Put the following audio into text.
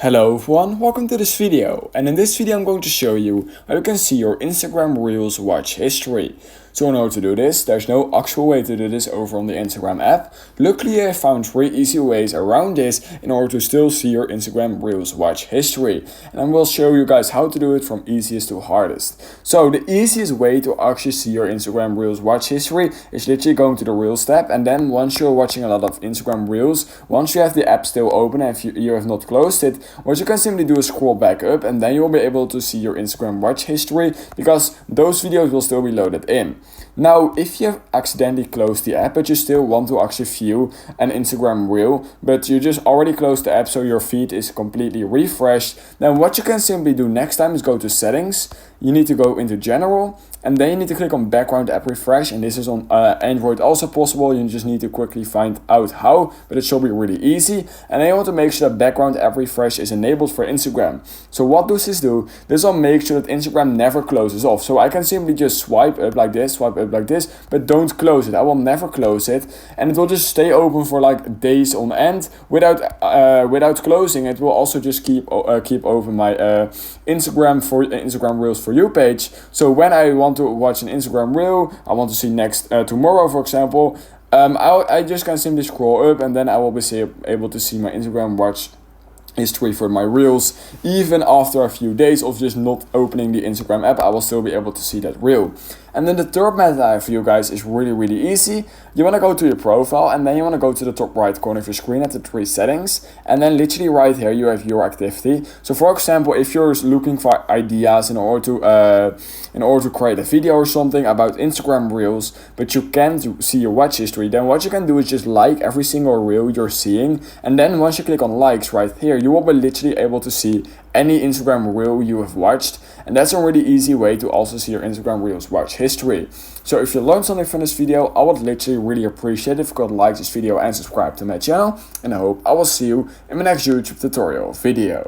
Hello everyone, welcome to this video, and in this video I'm going to show you how you can see your Instagram Reels watch history. So in order to do this, there's no actual way to do this over on the Instagram app. Luckily I found 3 easy ways around this in order to still see your Instagram Reels watch history. And I will show you guys how to do it from easiest to hardest. So the easiest way to actually see your Instagram Reels watch history is literally going to the Reels tab, and then once you're watching a lot of Instagram Reels, once you have the app still open and if you have not closed it, what you can simply do is scroll back up, and then you'll be able to see your Instagram watch history because those videos will still be loaded in. Now, if you have accidentally closed the app but you still want to actually view an Instagram reel, but you just already closed the app so your feed is completely refreshed, then what you can simply do next time is go to settings. You need to go into general, and then you need to click on background app refresh, and this is on Android also possible. You just need to quickly find out how, but it should be really easy. And then you want to make sure that background app refresh is enabled for Instagram. So what does this do? This will make sure that Instagram never closes off. So I can simply just swipe up like this, but don't close it. I will never close it, and it will just stay open for like days on end without closing. It will also just keep open my Instagram Reels for you page. So when I want to watch an Instagram reel, I want to see next tomorrow, for example, I just can simply scroll up, and then I will be able to see my Instagram watch history for my reels. Even after a few days of just not opening the Instagram app, I will still be able to see that reel. And then the third method I have for you guys is really easy. You want to go to your profile, and then you want to go to the top right corner of your screen at the 3 settings, and then literally right here you have your activity. So for example, if you're looking for ideas in order to create a video or something about Instagram reels, but you can't see your watch history, then what you can do is just like every single reel you're seeing, and then once you click on likes right here, you will be literally able to see any Instagram reel you have watched, and that's a really easy way to also see your Instagram Reels watch history. So if you learned something from this video, I would literally really appreciate it if you could like this video and subscribe to my channel, and I hope I will see you in my next YouTube tutorial video.